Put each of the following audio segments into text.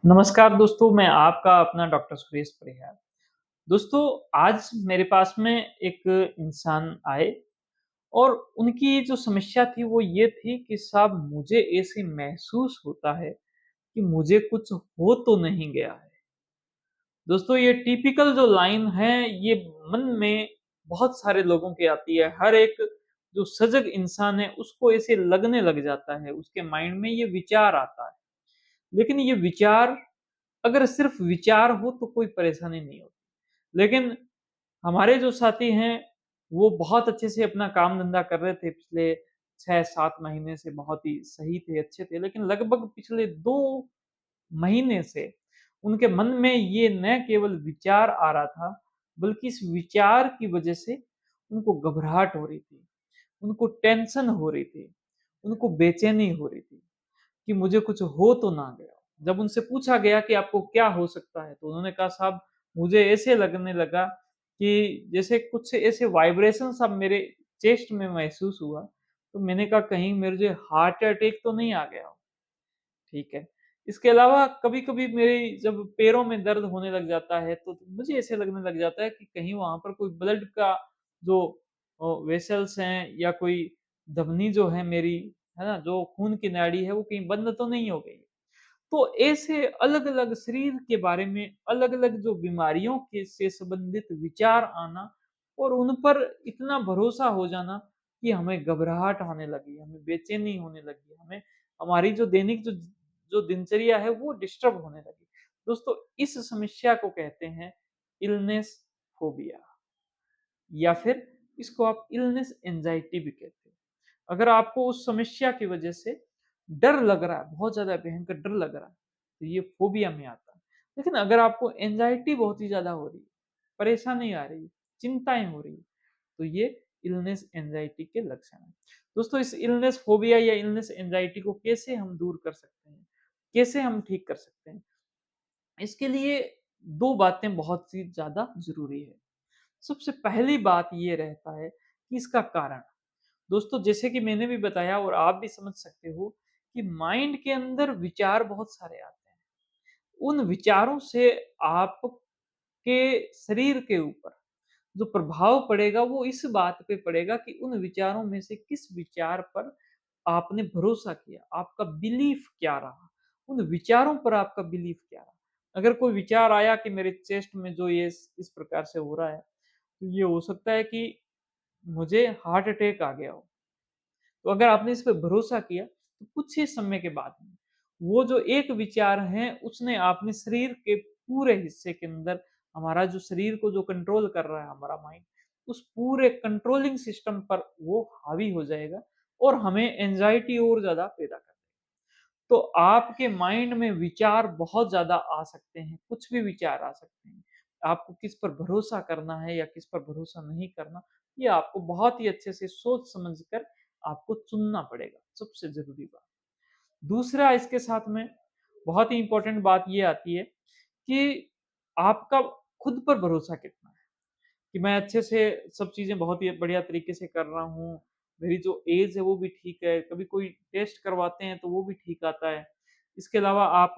नमस्कार दोस्तों, मैं आपका अपना डॉक्टर सुरेश परिहार। दोस्तों, आज मेरे पास में एक इंसान आए और उनकी जो समस्या थी वो ये थी कि साहब मुझे ऐसे महसूस होता है कि मुझे कुछ हो तो नहीं गया है। दोस्तों, ये टिपिकल जो लाइन है ये मन में बहुत सारे लोगों के आती है। हर एक जो सजग इंसान है उसको ऐसे लगने लग जाता है, उसके माइंड में ये विचार आता है। लेकिन ये विचार अगर सिर्फ विचार हो तो कोई परेशानी नहीं होती। लेकिन हमारे जो साथी हैं, वो बहुत अच्छे से अपना काम-धंधा कर रहे थे पिछले 6-7 महीने से बहुत ही सही थे, अच्छे थे। लेकिन लगभग पिछले 2 महीने से उनके मन में ये न केवल विचार आ रहा था, बल्कि इस विचार की वजह से उनको घबराहट हो रही थी, उनको टेंशन हो रही थी, उनको बेचैनी हो रही थी। कि मुझे कुछ हो तो ना गया। जब उनसे पूछा गया कि आपको क्या हो सकता है? तो उन्होंने कहा साहब मुझे ऐसे लगने लगा कि जैसे कुछ ऐसे वाइब्रेशन सा मेरे चेस्ट में महसूस हुआ। तो मैंने कहा कहीं मुझे हार्ट अटैक तो नहीं आ गया हो? ठीक है। इसके अलावा कभी-कभी मेरी जब पैरों में दर्द होने लग जाता है, तो मुझे ऐसे लगने लग जाता है कि कहीं वहाँ पर कोई ब्लड का जो वेसल्स हैं या कोई धमनी जो है मेरी, है ना? जो खून की नाड़ी है, वो कहीं बंद तो नहीं हो गई है। तो ऐसे अलग-अलग शरीर के बारे में अलग-अलग जो बीमारियों के से संबंधित विचार आना और उन पर इतना भरोसा हो जाना कि हमें घबराहट आने लगी, हमें बेचैनी होने लगी, हमें हमारी जो दैनिक जो जो दिनचर्या है वो डिस्टर्ब होने लगी। दोस्तों, इस समस्या को कहते हैं इलनेस फोबिया या फिर इसको आप इलनेस एंजाइटी भी कहते हैं। अगर आपको उस समस्या की वजह से डर लग रहा है, बहुत ज़्यादा भयंकर डर लग रहा है, तो ये फ़ोबिया में आता है। लेकिन अगर आपको एंग्ज़ायटी बहुत ही ज़्यादा हो रही है, परेशानी आ रही है, चिंताएँ हो रही हैं, तो ये इलनेस एंग्ज़ायटी के लक्षण हैं। दोस्तों, इस इलनेस फ़ोबिया या इलनेस एंग्ज़ायटी को कैसे हम दूर कर सकते हैं? कैसे हम ठीक कर सकते हैं? इसके लिए 2 बातें बहुत ही ज़्यादा ज़रूरी है। सबसे पहली बात ये रहता है कि इसका कारण। दोस्तों, जैसे कि मैंने भी बताया और आप भी समझ सकते हो कि माइंड के अंदर विचार बहुत सारे आते हैं। उन विचारों से आपके शरीर के ऊपर जो प्रभाव पड़ेगा वो इस बात पे पड़ेगा कि उन विचारों में से किस विचार पर आपने भरोसा किया, आपका बिलीफ क्या रहा, उन विचारों पर आपका बिलीफ क्या रहा। अगर कोई विचार आया कि मेरे चेस्ट में जो ये इस प्रकार से हो रहा है, तो ये हो सकता है कि मुझे हार्ट अटैक आ गया हो। तो अगर आपने इस पे भरोसा किया, तो कुछ ही समय के बाद में, वो जो एक विचार है, उसने आपने शरीर के पूरे हिस्से के अंदर हमारा जो शरीर को जो कंट्रोल कर रहा है हमारा माइंड, उस पूरे कंट्रोलिंग सिस्टम पर वो हावी हो जाएगा और हमें एंग्ज़ायटी और ज़्यादा पैदा कर देगा। तो आपके माइंड में विचार बहुत ज़्यादा आ सकते हैं, कुछ भी विचार आ सकते हैं। आपको किस पर भरोसा करना है या किस पर भरोसा नहीं करना, ये आपको बहुत ही अच्छे से सोच समझ कर आपको चुनना पड़ेगा, सबसे ज़रूरी बात। दूसरा इसके साथ में बहुत ही इम्पोर्टेंट बात ये आती है कि आपका खुद पर भरोसा कितना है। कि मैं अच्छे से सब चीज़ें बहुत ही बढ़िया तरीके से कर रहा हूँ। मेरी जो ऐज है वो भी ठीक है, कभी कोई टेस्ट करवाते हैं तो वो भी ठीक आता है। इसके अलावा आप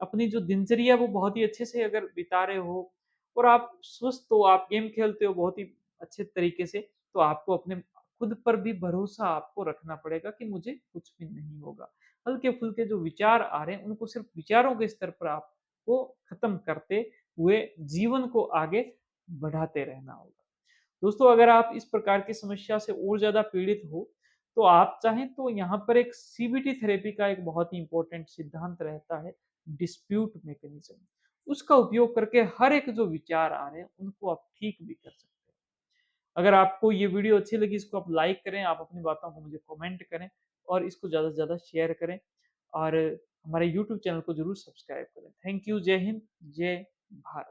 अपनी जो दिनचर्या है वो बहुत ही अच्छे से अगर बिता रहे हो और आप स्वस्थ हो, आप गेम खेलते हो बहुत ही अच्छे तरीके से, तो आपको अपने खुद पर भी भरोसा आपको रखना पड़ेगा कि मुझे कुछ भी नहीं होगा। हल्के-फुल्के जो विचार आ रहे हैं उनको सिर्फ़ विचारों के स्तर पर आपको खत्म करते हुए जीवन को आगे बढ़ाते रहना होगा। दोस्तों, अगर आप इस प्रकार की समस्या से और ज़्यादा पीड़ित हो, तो आप चाहें तो यहाँ पर एक सीबीटी थेरेपी का एक बहुत ही इम्पोर्टेंट सिद्धांत रहता है, डिस्प्यूट मैकेनिज़्म। उसका उपयोग करके हर एक जो विचार आ रहे हैं, उनको आप ठीक भी कर सकते हैं। अगर आपको ये वीडियो अच्छी लगी, इसको आप लाइक करें, आप अपनी बातों को मुझे कमेंट करें और इसको ज़्यादा से ज़्यादा शेयर करें और हमारे यूट्यूब चैनल को ज़रूर सब्सक्राइब करें। Thank you. जय हिंद, जय भारत।